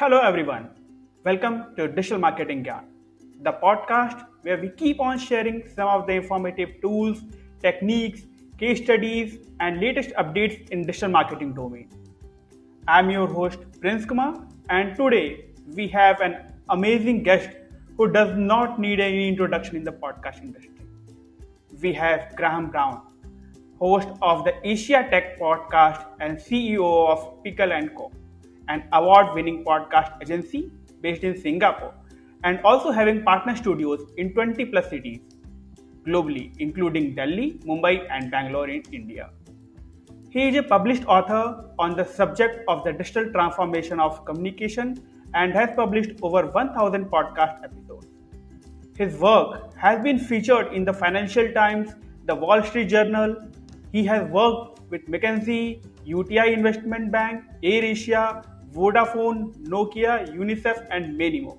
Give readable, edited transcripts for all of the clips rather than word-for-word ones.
Hello everyone. Welcome to Digital Marketing Gyan, the podcast where we keep on sharing some of the informative tools, techniques, case studies, and latest updates in digital marketing domain. I'm your host Prince Kumar, and today we have an amazing guest who does not need any introduction in the podcast industry. We have Graham Brown, host of the Asia Tech podcast and CEO of Pickle & Co., an award-winning podcast agency based in Singapore, and also having partner studios in 20 plus cities globally, including Delhi, Mumbai, and Bangalore in India. He is a published author on the subject of the digital transformation of communication and has published over 1,000 podcast episodes. His work has been featured in the Financial Times, the Wall Street Journal. He has worked with McKinsey, UTI Investment Bank, AirAsia, Vodafone, Nokia, UNICEF, and many more.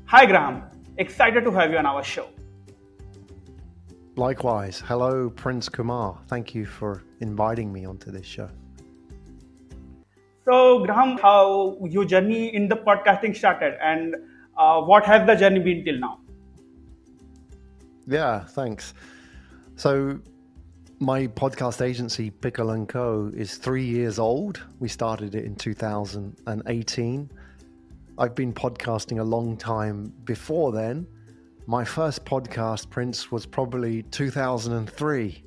Hi, Graham. Excited to have you on our show. Likewise. Hello, Prince Kumar. Thank you for inviting me onto this show. So, Graham, how your journey in the podcasting started and what has the journey been till now? Yeah, thanks. So my podcast agency, Pickle & Co., is 3 years old. We started it in 2018. I've been podcasting a long time before then. My first podcast, Prince, was probably 2003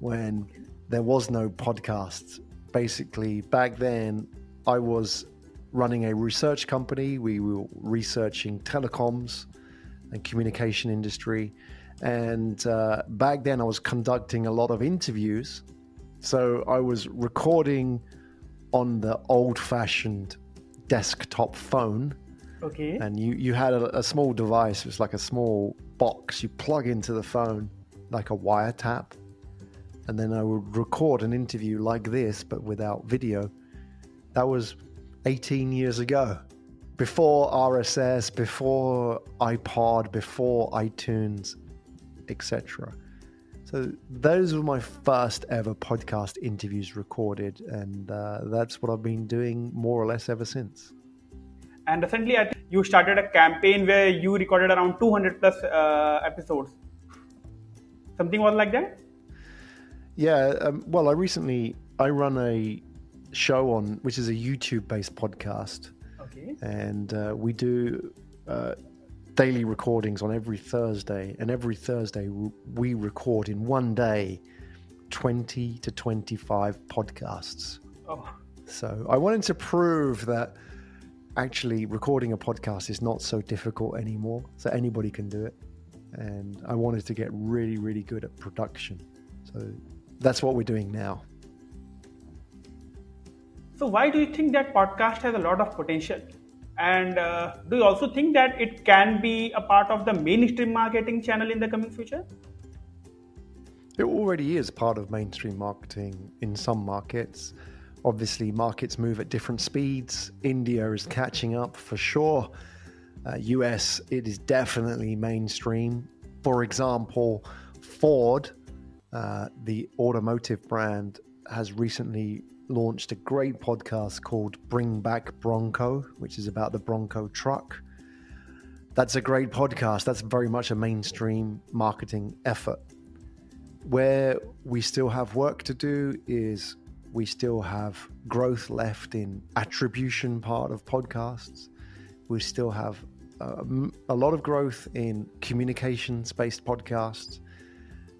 when there was no podcasts. Basically, back then, I was running a research company. We were researching telecoms and communication industry. And back then I was conducting a lot of interviews. So I was recording on the old-fashioned desktop phone. Okay. And you had a small device. It was like a small box you plug into the phone, like a wiretap. And then I would record an interview like this, but without video. That was 18 years ago. Before RSS, before iPod, before iTunes, etc. So those were my first ever podcast interviews recorded, and that's what I've been doing more or less ever since. And recently, I think you started a campaign where you recorded around 200 plus episodes. Something was like that? Yeah, well, I run a show on, which is a YouTube-based podcast. Okay. And we do daily recordings on every Thursday. And every Thursday we record in one day 20 to 25 podcasts. Oh. So I wanted to prove that actually recording a podcast is not so difficult anymore. So anybody can do it. And I wanted to get really, really good at production. So that's what we're doing now. So why do you think that podcast has a lot of potential? And do you also think that it can be a part of the mainstream marketing channel in the coming future? It already is part of mainstream marketing in some markets. Obviously, markets move at different speeds. India is catching up for sure. US, it is definitely mainstream. For example, Ford, the automotive brand, has recently launched a great podcast called Bring Back Bronco, which is about the Bronco truck. That's a great podcast. That's very much a mainstream marketing effort. Where we still have work to do is we still have growth left in attribution part of podcasts. We still have a lot of growth in communications-based podcasts,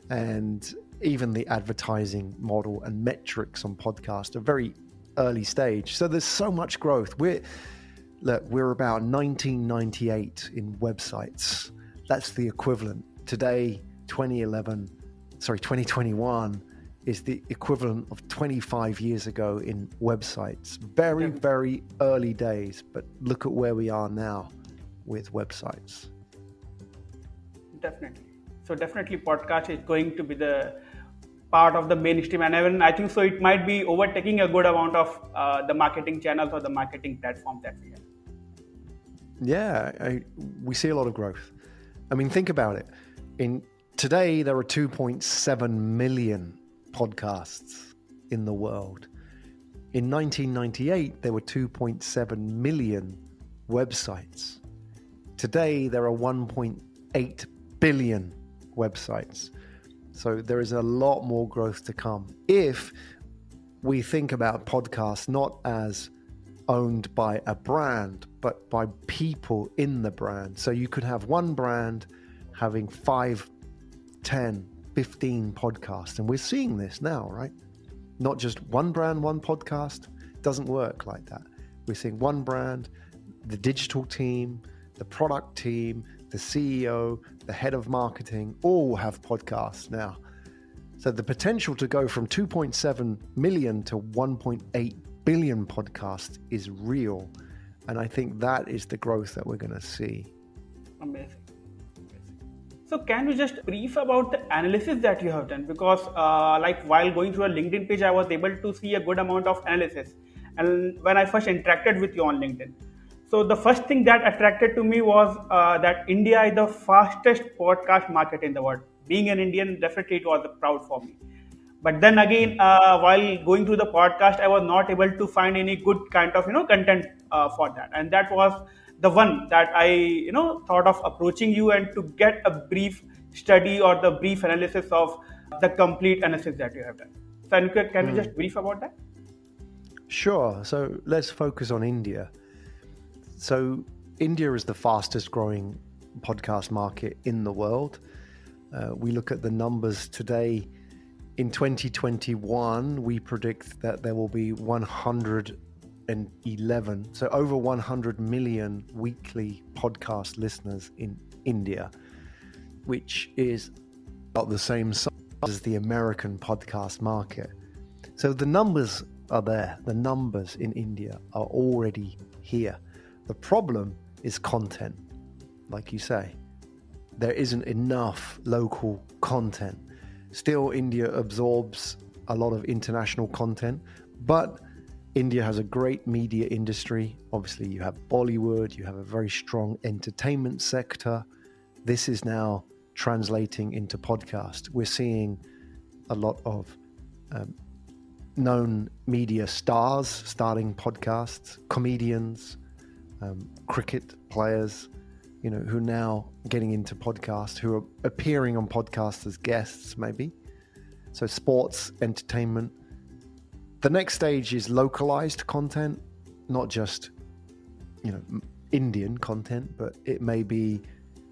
and even the advertising model and metrics on podcast are very early stage. So there's so much growth. We're about 1998 in websites. That's the equivalent. Today, 2021 is the equivalent of 25 years ago in websites. Very, very early days, but look at where we are now with websites. Definitely. So definitely podcast is going to be the part of the mainstream, and even I think so it might be overtaking a good amount of the marketing channels or the marketing platforms that we have. Yeah, we see a lot of growth. I mean, think about it. Today, there are 2.7 million podcasts in the world. In 1998, there were 2.7 million websites. Today, there are 1.8 billion websites. So there is a lot more growth to come. If we think about podcasts not as owned by a brand, but by people in the brand. So you could have one brand having 5, 10, 15 podcasts. And we're seeing this now, right? Not just one brand, one podcast. It doesn't work like that. We're seeing one brand, the digital team, the product team, the CEO, the head of marketing, all have podcasts now. So the potential to go from 2.7 million to 1.8 billion podcasts is real. And I think that is the growth that we're going to see. Amazing. So can you just brief about the analysis that you have done? Because like while going through a LinkedIn page, I was able to see a good amount of analysis. And when I first interacted with you on LinkedIn, so the first thing that attracted to me was that India is the fastest podcast market in the world. Being an Indian, definitely it was proud for me. But then again, while going through the podcast, I was not able to find any good kind of content for that, and that was the one that I thought of approaching you and to get a brief study or the brief analysis of the complete analysis that you have done. So can you just brief about that? Sure. So let's focus on India. So India is the fastest growing podcast market in the world. We look at the numbers today. In 2021, we predict that there will be 111, so over 100 million weekly podcast listeners in India, which is about the same size as the American podcast market. So the numbers are there. The numbers in India are already here. The problem is content, like you say. There isn't enough local content. Still, India absorbs a lot of international content, but India has a great media industry. Obviously, you have Bollywood, you have a very strong entertainment sector. This is now translating into podcast. We're seeing a lot of known media stars starting podcasts, comedians, cricket players, who are now getting into podcasts, who are appearing on podcasts as guests, maybe. So sports, entertainment. The next stage is localized content, not just, Indian content, but it may be,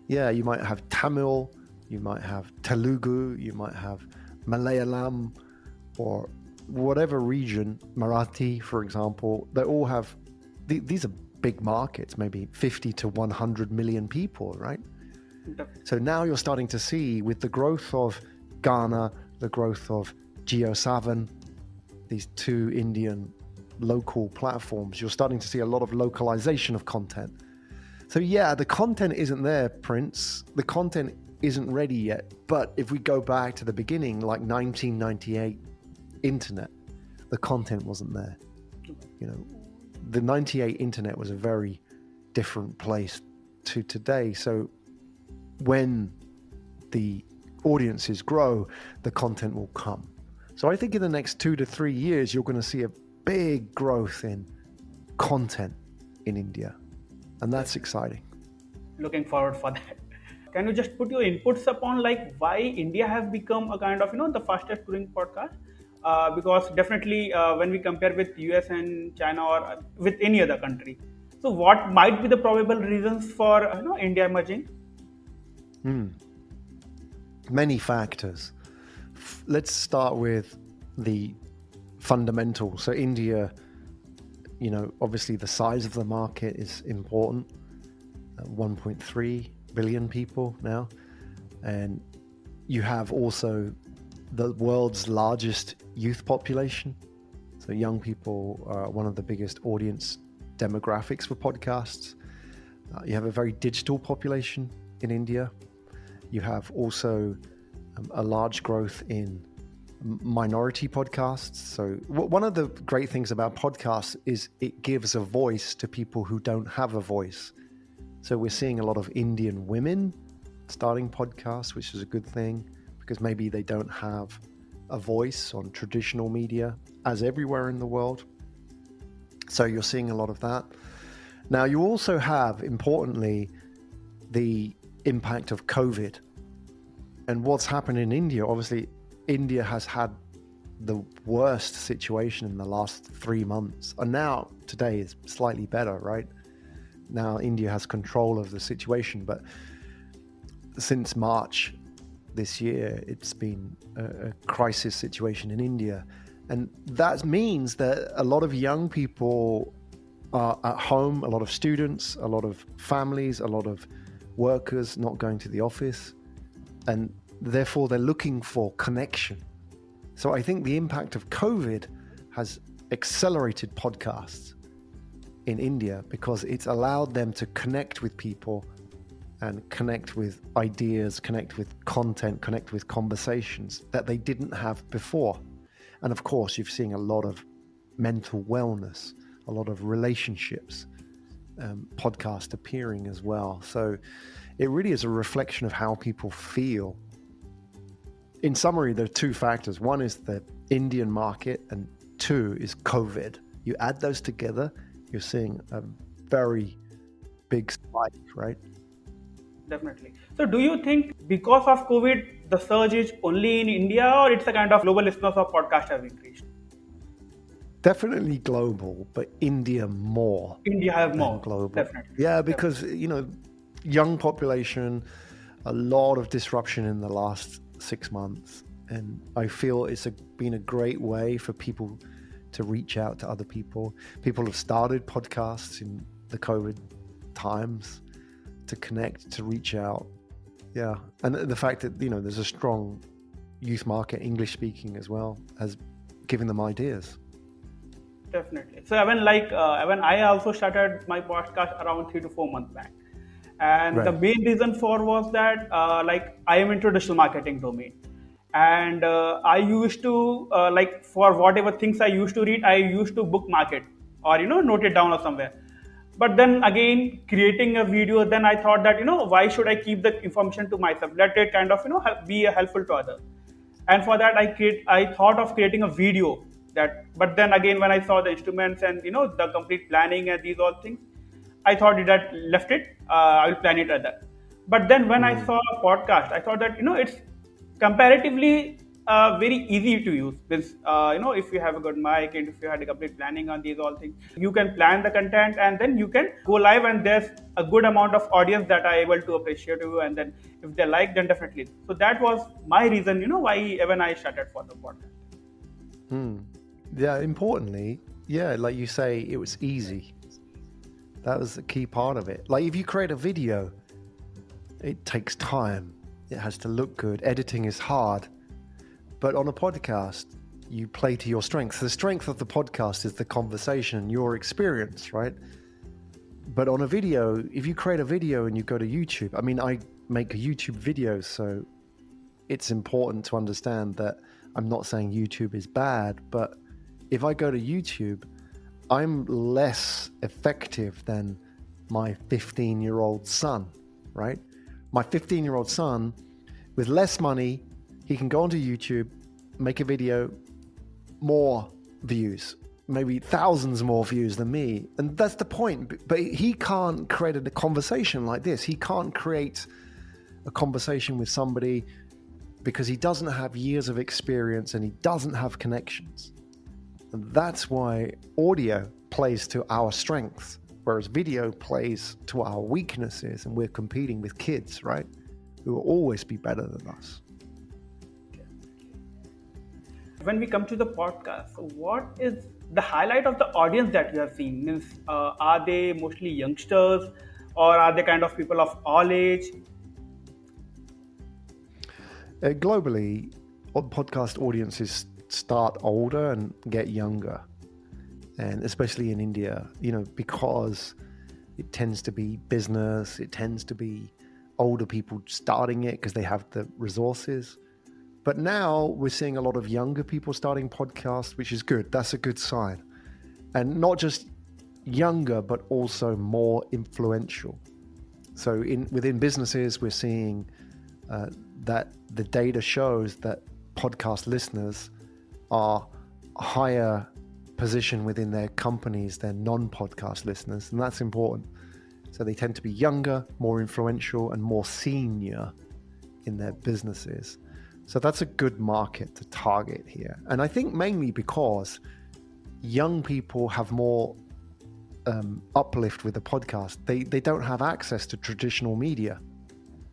you might have Tamil, you might have Telugu, you might have Malayalam, or whatever region, Marathi, for example. They all have, these are big markets, maybe 50 to 100 million people, right? So now you're starting to see, with the growth of Ghana, the growth of JioSaavn, these two Indian local platforms, you're starting to see a lot of localization of content. So the content isn't there, Prince. The content isn't ready yet. But if we go back to the beginning, like 1998 internet, the content wasn't there. The 98 internet was a very different place to today. So when the audiences grow, the content will come. So I think in the next 2 to 3 years, you're going to see a big growth in content in India. And that's exciting. Looking forward for that. Can you just put your inputs upon like why India has become a kind of, the fastest growing podcast? Because definitely when we compare with US and China or with any other country. So what might be the probable reasons for India emerging? Many factors. Let's start with the fundamentals. So India, obviously the size of the market is important. 1.3 billion people now. And you have also the world's largest youth population. So young people are one of the biggest audience demographics for podcasts. You have a very digital population in India. You have also a large growth in minority podcasts. So one of the great things about podcasts is it gives a voice to people who don't have a voice. So we're seeing a lot of Indian women starting podcasts, which is a good thing because maybe they don't have a voice on traditional media as everywhere in the world. So you're seeing a lot of that. Now, you also have, importantly, the impact of COVID. And what's happened in India, obviously, India has had the worst situation in the last 3 months. And now, today is slightly better, right? Now, India has control of the situation. But since March this year, it's been a crisis situation in India. And that means that a lot of young people are at home, a lot of students, a lot of families, a lot of workers not going to the office. And therefore, they're looking for connection. So I think the impact of COVID has accelerated podcasts in India because it's allowed them to connect with people and connect with ideas, connect with content, connect with conversations that they didn't have before. And of course, you've seen a lot of mental wellness, a lot of relationships, podcast appearing as well. So it really is a reflection of how people feel. In summary, there are two factors. One is the Indian market, and two is COVID. You add those together, you're seeing a very big spike, right? Definitely. So do you think because of COVID, the surge is only in India, or it's a kind of global listeners of podcast have increased? Definitely global, but India more India have than more. global. Definitely. Yeah, because, young population, a lot of disruption in the last 6 months. And I feel it's been a great way for people to reach out to other people. People have started podcasts in the COVID times to connect, to reach out. Yeah. And the fact that, there's a strong youth market, English speaking as well, has given them ideas. Definitely. So when I also started my podcast around 3 to 4 months back. And Right. the main reason for was that I am into digital marketing domain. And I used to for whatever things I used to read, I used to bookmark it or note it down or somewhere. But then again, creating a video, then I thought that why should I keep the information to myself? Let it kind of be helpful to others. And for that, I thought of creating a video that. But then again, when I saw the instruments and the complete planning and these all things, I thought that left it. I will plan it other. But then when I saw a podcast, I thought that it's comparatively very easy to use. Because if you have a good mic and if you had a complete planning on these all things, you can plan the content and then you can go live, and there's a good amount of audience that are able to appreciate you. And then if they like, then definitely. So that was my reason, why when I started for the podcast. Yeah, importantly, like you say, it was easy. That was the key part of it. Like if you create a video, it takes time. It has to look good. Editing is hard. But on a podcast, you play to your strengths. The strength of the podcast is the conversation, your experience, right? But on a video, if you create a video and you go to YouTube, I make a YouTube video, so it's important to understand that I'm not saying YouTube is bad, but if I go to YouTube, I'm less effective than my 15-year-old son, right? My 15-year-old son, with less money, he can go onto YouTube, make a video, more views, maybe thousands more views than me. And that's the point. But he can't create a conversation like this. He can't create a conversation with somebody because he doesn't have years of experience and he doesn't have connections. And that's why audio plays to our strengths, whereas video plays to our weaknesses, and we're competing with kids, right? Who will always be better than us. When we come to the podcast, what is the highlight of the audience that you have seen? Means, are they mostly youngsters, or are they kind of people of all age? Globally, podcast audiences start older and get younger, and especially in India, because it tends to be business, it tends to be older people starting it because they have the resources. But now we're seeing a lot of younger people starting podcasts, which is good. That's a good sign. And not just younger, but also more influential. So within businesses, we're seeing that the data shows that podcast listeners are higher position within their companies, their non-podcast listeners, and that's important. So they tend to be younger, more influential, and more senior in their businesses. So that's a good market to target here. And I think mainly because young people have more uplift with the podcast. They don't have access to traditional media.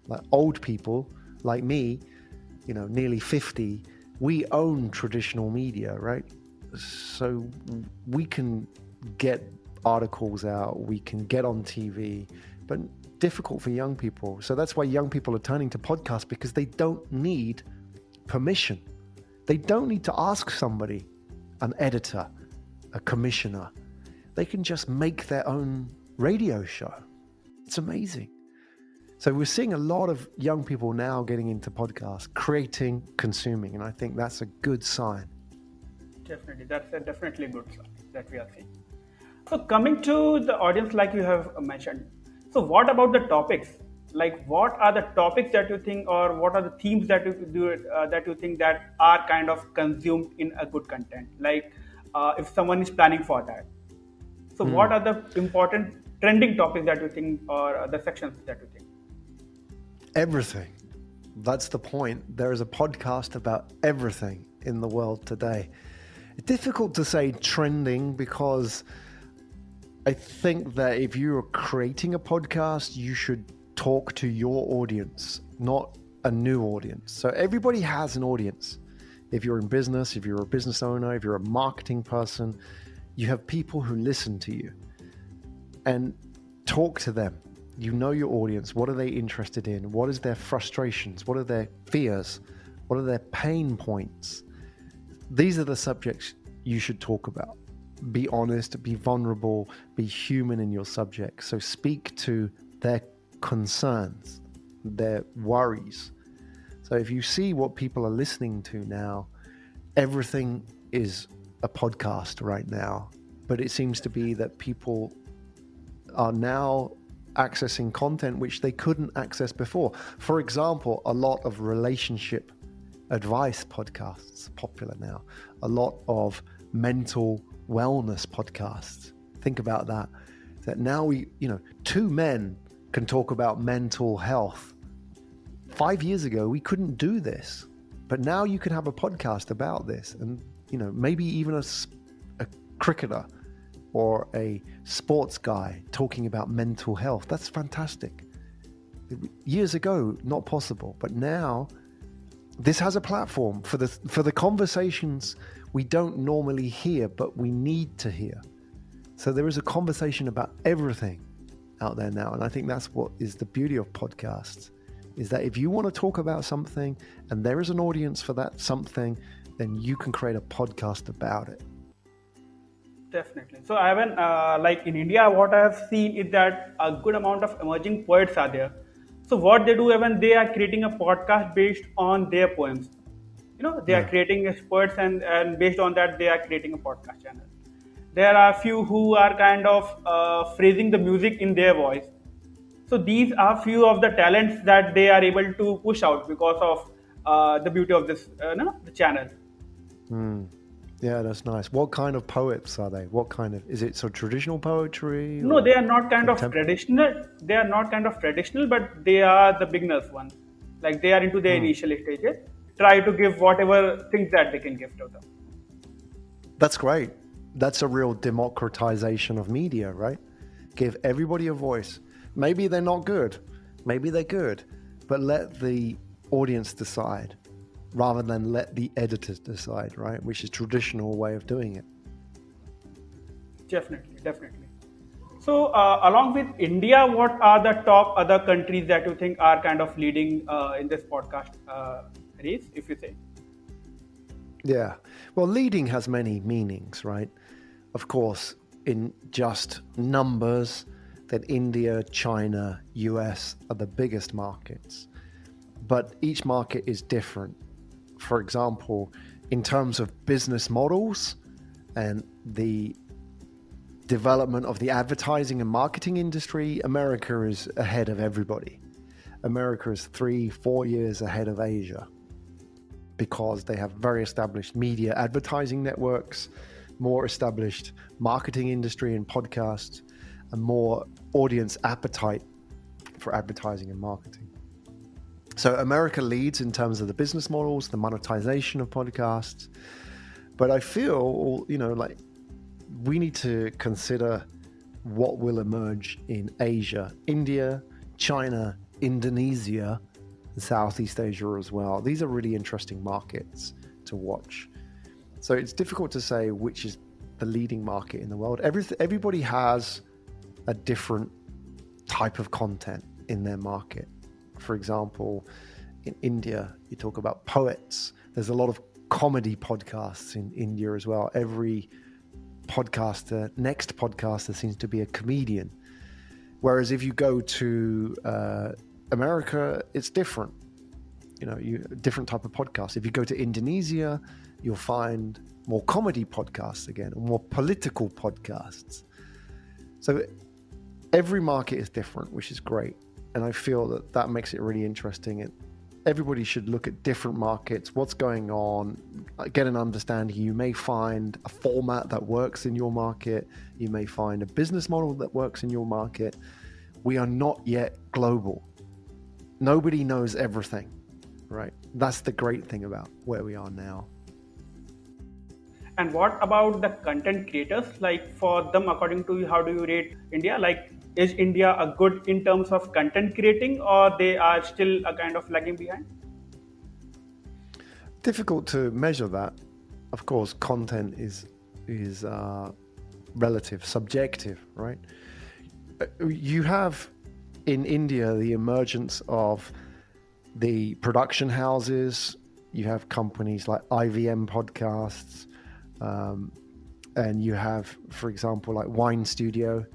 Like old people like me, nearly 50, we own traditional media, right? So we can get articles out, we can get on TV, but difficult for young people. So that's why young people are turning to podcasts, because they don't need permission. They don't need to ask somebody, an editor, a commissioner. They can just make their own radio show. It's amazing. So we're seeing a lot of young people now getting into podcasts, creating, consuming, and I think that's a good sign. Definitely, that's a definitely good sign that we are seeing. So coming to the audience, like you have mentioned, so what about the topics? Like, what are the topics that you think, or what are the themes that you do that you think that are kind of consumed in a good content? Like, if someone is planning for that, so what are the important trending topics that you think, or the sections that you think? Everything. That's the point. There is a podcast about everything in the world today. It's difficult to say trending, because I think that if you're creating a podcast, you should talk to your audience, not a new audience. So everybody has an audience. If you're in business, if you're a business owner, if you're a marketing person, you have people who listen to you, and talk to them. You know your audience. What are they interested in? What is their frustrations? What are their fears? What are their pain points? These are the subjects you should talk about. Be honest, be vulnerable, be human in your subject. So speak to their concerns, their worries. So if you see what people are listening to now, everything is a podcast right now. But it seems to be that people are now accessing content which they couldn't access before. For example, a lot of relationship advice podcasts popular now. A lot of mental wellness podcasts. Think about that. That now two men can talk about mental health. 5 years ago, we couldn't do this, but now you can have a podcast about this, and maybe even a cricketer or a sports guy talking about mental health. That's fantastic. Years ago, not possible, but now this has a platform for the conversations we don't normally hear, but we need to hear. So there is a conversation about everything out there now, and I think that's what is the beauty of podcasts, is that if you want to talk about something and there is an audience for that something, then you can create a podcast about it. Definitely. So I haven't, like in India, what I have seen is that a good amount of emerging poets are there. So what they do, even they are creating a podcast based on their poems. They are creating poets, and based on that, they are creating a podcast channel. There are few who are kind of phrasing the music in their voice. So these are few of the talents that they are able to push out because of the beauty of this, the channel. Yeah, that's nice. What kind of poets are they? Is it sort of traditional poetry? No, they are not kind of traditional. They are not kind of traditional, but they are the beginners one. Like they are into their initial stages. Try to give whatever things that they can give to them. That's great. That's a real democratization of media, right? Give everybody a voice. Maybe they're not good. Maybe they're good. But let the audience decide, rather than let the editors decide, right? Which is traditional way of doing it. Definitely. So, along with India, what are the top other countries that you think are kind of leading in this podcast race, if you say? Yeah. Well, leading has many meanings, right? Of course, in just numbers, that India, China, US are the biggest markets. But each market is different. For example, in terms of business models and the development of the advertising and marketing industry, America is ahead of everybody. America is 3-4 years ahead of Asia, because they have very established media advertising networks, more established marketing industry and podcasts, and more audience appetite for advertising and marketing. So America leads in terms of the business models, the monetization of podcasts. But I feel, like we need to consider what will emerge in Asia, India, China, Indonesia, and Southeast Asia as well. These are really interesting markets to watch. So it's difficult to say which is the leading market in the world. Everybody has a different type of content in their market. For example, in India, you talk about poets. There's a lot of comedy podcasts in India as well. Every next podcaster seems to be a comedian. Whereas if you go to America, it's different. Different type of podcast. If you go to Indonesia, you'll find more comedy podcasts again, more political podcasts. So every market is different, which is great. And I feel that makes it really interesting. And everybody should look at different markets, what's going on, get an understanding. You may find a format that works in your market. You may find a business model that works in your market. We are not yet global. Nobody knows everything, right? That's the great thing about where we are now. And what about the content creators? Like for them, according to you, how do you rate India? Like, is India a good in terms of content creating, or they are still a kind of lagging behind? Difficult to measure that. Of course, content is relative, subjective, right? You have in India the emergence of the production houses. You have companies like IVM Podcasts, and you have, for example, like Wine Studio.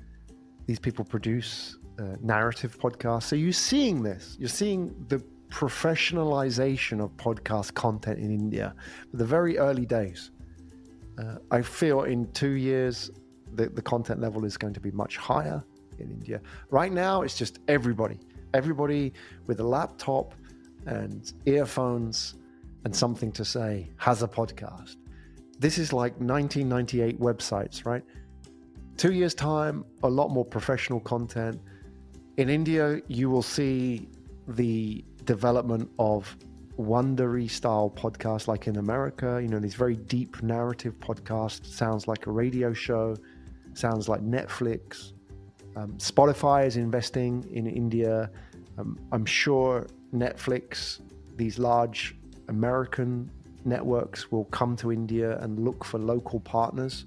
These people produce narrative podcasts. So you're seeing this. You're seeing the professionalization of podcast content in India. The very early days. I feel in 2 years, the content level is going to be much higher in India. Right now, it's just everybody with a laptop and earphones and something to say has a podcast. This is like 1998 websites, right? 2 years' time, a lot more professional content. In India, you will see the development of Wondery style podcasts like in America, these very deep narrative podcasts. Sounds like a radio show, sounds like Netflix. Spotify is investing in India. I'm sure Netflix, these large American networks, will come to India and look for local partners.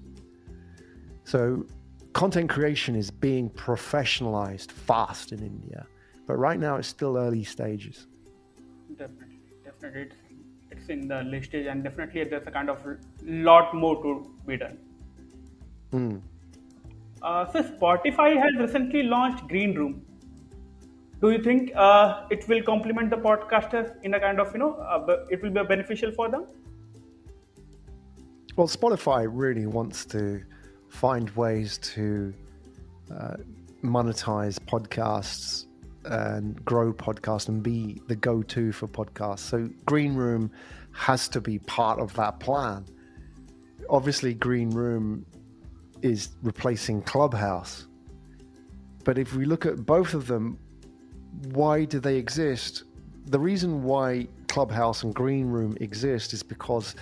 So content creation is being professionalized fast in India, but right now it's still early stages. Definitely, it's in the late stage, and definitely there's a kind of lot more to be done. So Spotify has recently launched Green Room. Do you think it will complement the podcasters in a kind of, it will be beneficial for them? Well, Spotify really wants to find ways to monetize podcasts and grow podcasts and be the go-to for podcasts. So Green Room has to be part of that plan. Obviously, Green Room is replacing Clubhouse. But if we look at both of them, why do they exist? The reason why Clubhouse and Green Room exist is because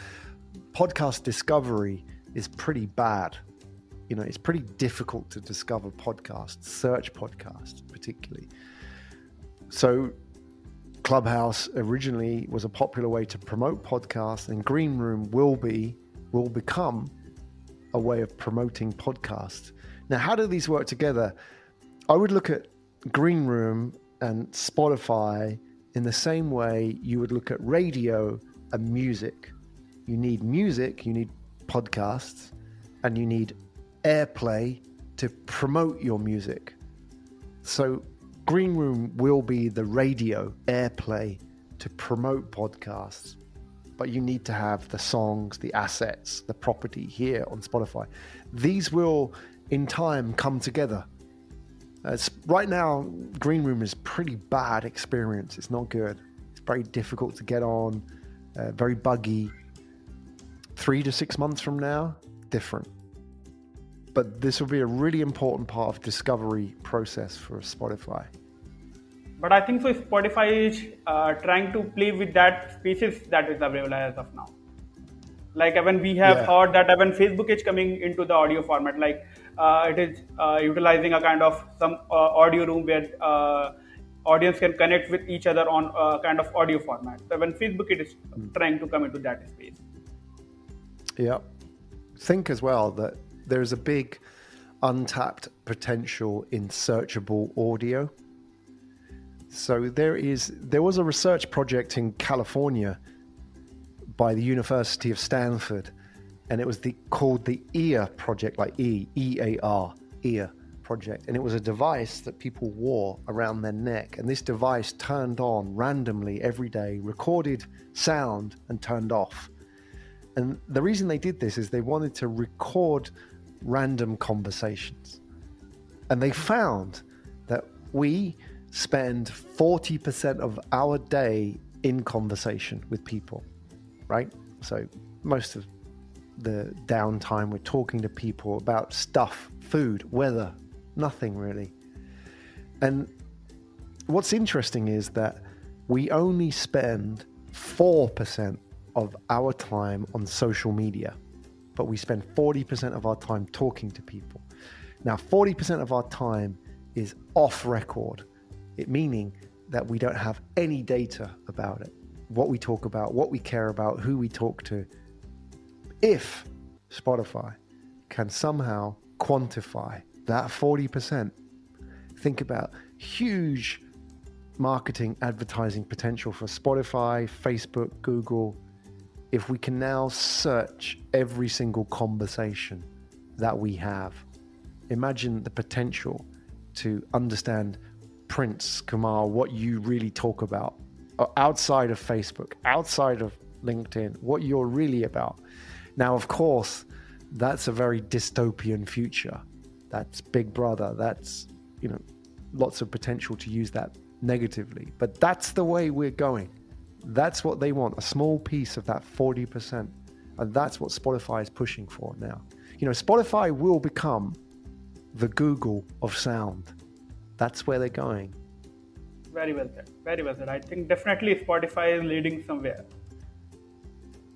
podcast discovery is pretty bad. It's pretty difficult to discover podcasts, search podcasts particularly. So Clubhouse originally was a popular way to promote podcasts, and Green Room will become a way of promoting podcasts. Now, how do these work together? I would look at Green Room and Spotify in the same way you would look at radio and music. You need music, you need podcasts, and you need airplay to promote your music. So Green Room will be the radio airplay to promote podcasts, but you need to have the songs, the assets, the property here on Spotify. These will, in time, come together. Right now, Green Room is pretty bad experience. It's not good. It's very difficult to get on, very buggy. 3 to 6 months from now, different. But this will be a really important part of discovery process for Spotify. But I think so Spotify is trying to play with that spaces that is available as of now. Like even we have Yeah. heard that even Facebook is coming into the audio format. Like it is utilizing a kind of some audio room where audience can connect with each other on kind of audio format. So when Facebook it is trying to come into that space. Yeah. Think as well that there is a big untapped potential in searchable audio. So there was a research project in California by the University of Stanford, and it was called the EAR project, like EAR, EAR project. And it was a device that people wore around their neck. And this device turned on randomly every day, recorded sound and turned off. And the reason they did this is they wanted to record random conversations. And they found that we spend 40% of our day in conversation with people, right? So most of the downtime we're talking to people about stuff, food, weather, nothing really. And what's interesting is that we only spend 4% of our time on social media, but we spend 40% of our time talking to people. Now, 40% of our time is off record, it meaning that we don't have any data about it, what we talk about, what we care about, who we talk to. If Spotify can somehow quantify that 40%, think about huge marketing advertising potential for Spotify, Facebook, Google. If we can now search every single conversation that we have, imagine the potential to understand, Prince, Kumar, what you really talk about outside of Facebook, outside of LinkedIn, what you're really about. Now, of course, that's a very dystopian future. That's Big Brother. That's, lots of potential to use that negatively. But that's the way we're going. That's what they want, a small piece of that 40%. And that's what Spotify is pushing for now. Spotify will become the Google of sound. That's where they're going. Very well said. Very well said. I think definitely Spotify is leading somewhere.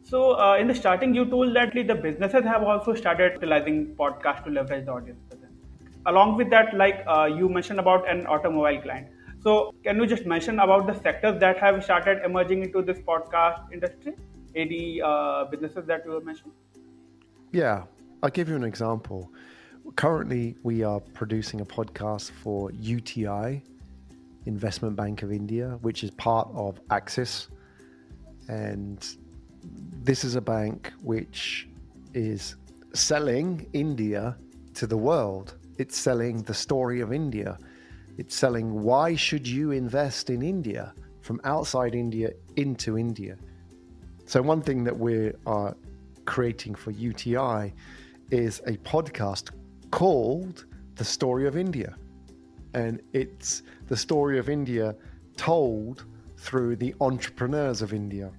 So in the starting, you told that the businesses have also started utilizing podcast to leverage the audience presence. Along with that, you mentioned about an automobile client. So can you just mention about the sectors that have started emerging into this podcast industry? Any businesses that you have mentioned? Yeah, I'll give you an example. Currently, we are producing a podcast for UTI, Investment Bank of India, which is part of Axis. And this is a bank which is selling India to the world. It's selling the story of India. It's selling why should you invest in India from outside India into India. So one thing that we are creating for UTI is a podcast called The Story of India. And it's the story of India told through the entrepreneurs of India.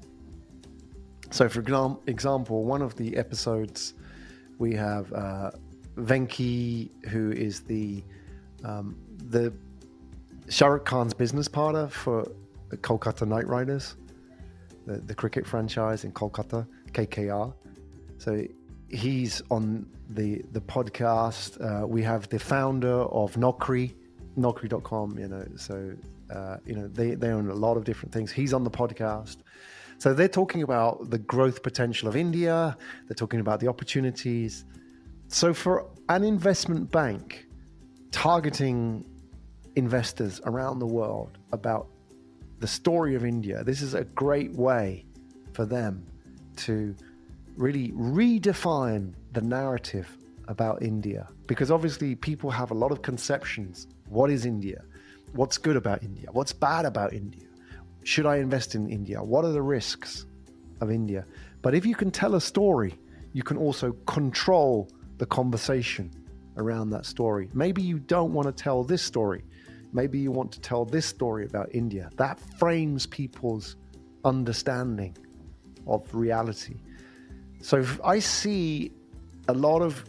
So for example, one of the episodes, we have Venki, who is the Shah Rukh Khan's business partner for the Kolkata Knight Riders, the cricket franchise in Kolkata, KKR. So he's on the podcast. We have the founder of Naukri.com, they own a lot of different things. He's on the podcast. So they're talking about the growth potential of India. They're talking about the opportunities. So for an investment bank targeting investors around the world about the story of India, this is a great way for them to really redefine the narrative about India. Because obviously people have a lot of conceptions. What is India? What's good about India? What's bad about India? Should I invest in India? What are the risks of India? But if you can tell a story, you can also control the conversation around that story. Maybe you don't want to tell this story. Maybe you want to tell this story about India. That frames people's understanding of reality. So I see a lot of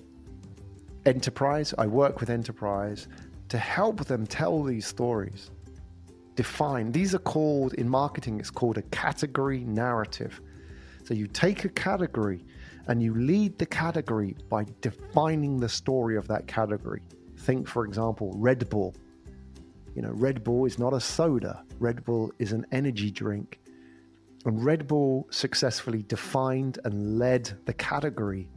enterprise, I work with enterprise to help them tell these stories. Define, these are called, in marketing, it's called a category narrative. So you take a category and you lead the category by defining the story of that category. Think, for example, Red Bull. Red Bull is not a soda. Red Bull is an energy drink. And Red Bull successfully defined and led the category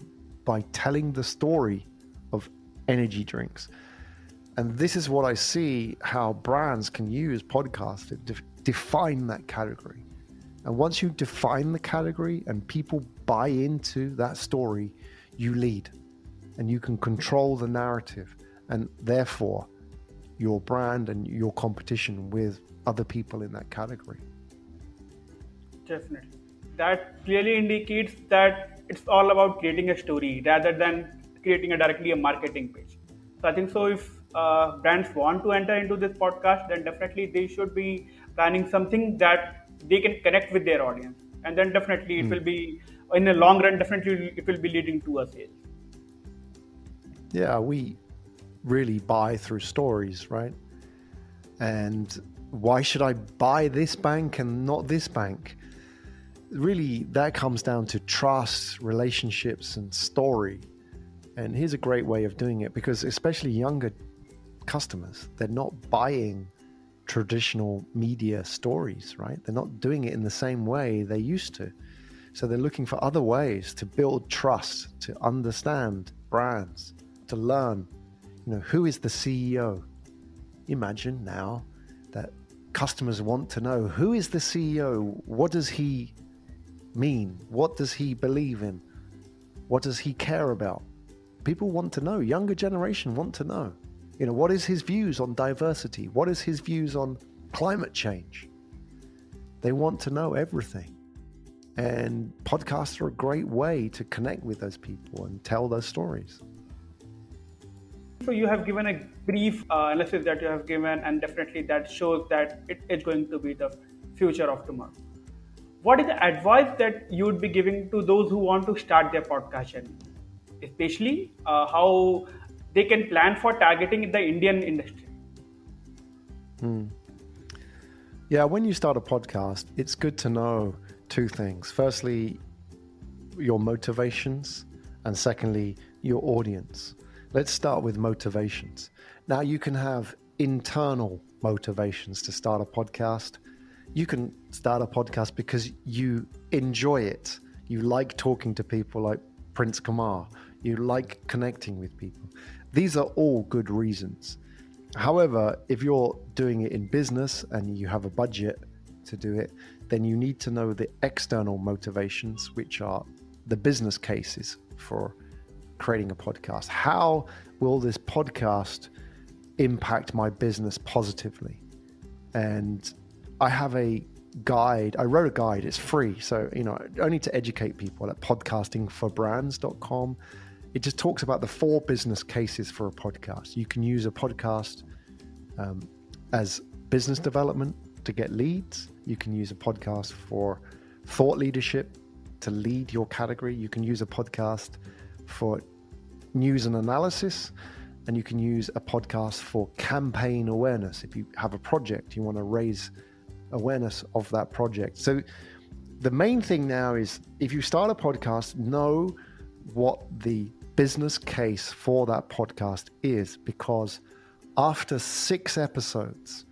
by telling the story of energy drinks. And this is what I see how brands can use podcasts to define that category. And once you define the category and people buy into that story, you lead and you can control the narrative and therefore your brand and your competition with other people in that category. Definitely. That clearly indicates that it's all about creating a story rather than creating directly a marketing page. So I think so if brands want to enter into this podcast, then definitely they should be planning something that they can connect with their audience. And then definitely it will be, in the long run, definitely it will be leading to a sale. Yeah, we really buy through stories, right? And why should I buy this bank and not this bank? Really, that comes down to trust, relationships, and story. And here's a great way of doing it, because especially younger customers, they're not buying traditional media stories, right? They're not doing it in the same way they used to. So they're looking for other ways to build trust, to understand brands, to learn, who is the CEO? Imagine now that customers want to know, who is the CEO? What does he mean? What does he believe in? What does he care about? People want to know. Younger generation want to know. What is his views on diversity? What is his views on climate change? They want to know everything. And podcasts are a great way to connect with those people and tell those stories. So you have given a brief analysis that you have given, and definitely that shows that it is going to be the future of tomorrow. What is the advice that you would be giving to those who want to start their podcast journey? Especially how they can plan for targeting the Indian industry. Yeah, when you start a podcast, it's good to know two things. Firstly, your motivations, and secondly, your audience. Let's start with motivations. Now, you can have internal motivations to start a podcast. You can start a podcast because you enjoy it. You like talking to people like Prince Kumar. You like connecting with people. These are all good reasons. However, if you're doing it in business and you have a budget to do it, then you need to know the external motivations, which are the business cases for creating a podcast. How will this podcast impact my business positively? And I have a guide. I wrote a guide. It's free. So, only to educate people at podcastingforbrands.com. It just talks about the 4 business cases for a podcast. You can use a podcast as business development to get leads. You can use a podcast for thought leadership to lead your category. You can use a podcast for news and analysis, and you can use a podcast for campaign awareness. If you have a project, you want to raise awareness of that project. So the main thing now is, if you start a podcast, know what the business case for that podcast is, because after 6 episodes,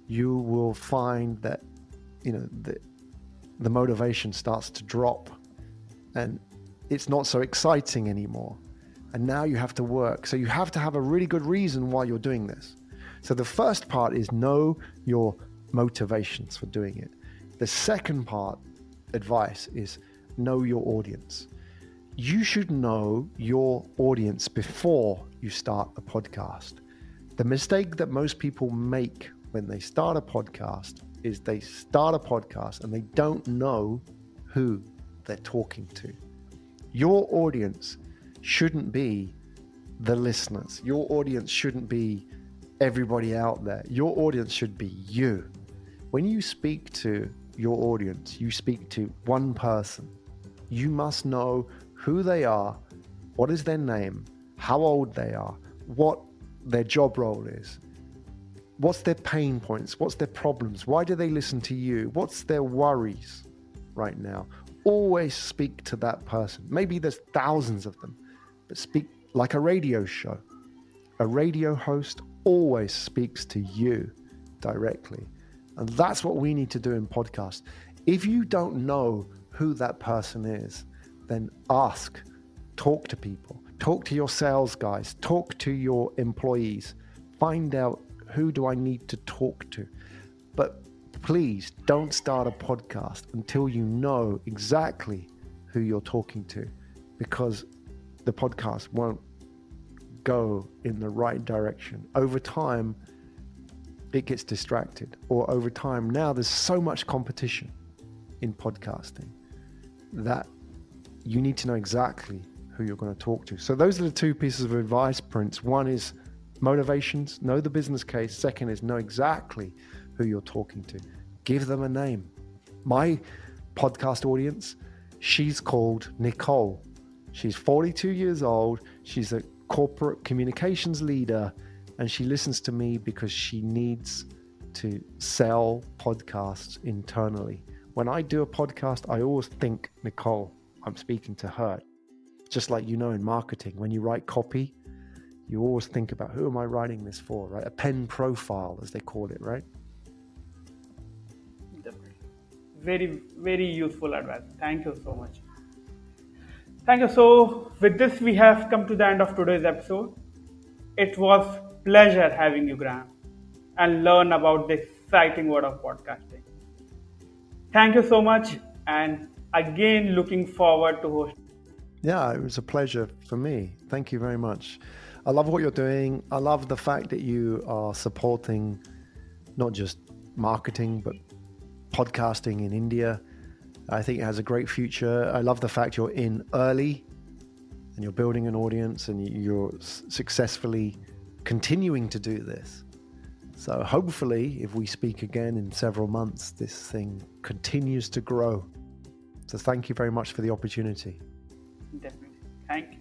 you will find that the motivation starts to drop and it's not so exciting anymore. And now you have to work. So you have to have a really good reason why you're doing this. So the first part is know your motivations for doing it. The second part, advice, is know your audience. You should know your audience before you start a podcast. The mistake that most people make when they start a podcast is they start a podcast and they don't know who they're talking to. Your audience shouldn't be the listeners. Your audience shouldn't be everybody out there. Your audience should be you. When you speak to your audience, you speak to one person. You must know who they are, What is their name? How old they are? What their job role is? What's their pain points? What's their problems? Why do they listen to you? What's their worries right now? Always speak to that person. Maybe there's thousands of them, but speak like a radio show. A radio host always speaks to you directly. And that's what we need to do in podcasts. If you don't know who that person is, then ask, talk to people, talk to your sales guys, talk to your employees, find out who do I need to talk to. But please don't start a podcast until you know exactly who you're talking to, because the podcast won't go in the right direction. Over time, it gets distracted, or over time, now there's so much competition in podcasting that you need to know exactly who you're going to talk to. So those are the two pieces of advice, Prince. One is motivations, know the business case. Second is know exactly who you're talking to. Give them a name. My podcast audience, she's called Nicole. She's 42 years old. She's a corporate communications leader, and she listens to me because she needs to sell podcasts internally. When I do a podcast, I always think, Nicole, I'm speaking to her. Just like, in marketing, when you write copy, you always think about, who am I writing this for, right? A pen profile, as they call it, right? Definitely. Very, very useful advice. Thank you so much. Thank you. So with this, we have come to the end of today's episode. It was pleasure having you, Graham, and learn about the exciting world of podcasting. Thank you so much, and again, looking forward to hosting. Yeah, it was a pleasure for me. Thank you very much. I love what you're doing. I love the fact that you are supporting not just marketing, but podcasting in India. I think it has a great future. I love the fact you're in early and you're building an audience and you're successfully continuing to do this. So hopefully, if we speak again in several months, this thing continues to grow. So thank you very much for the opportunity. Definitely. Thank you.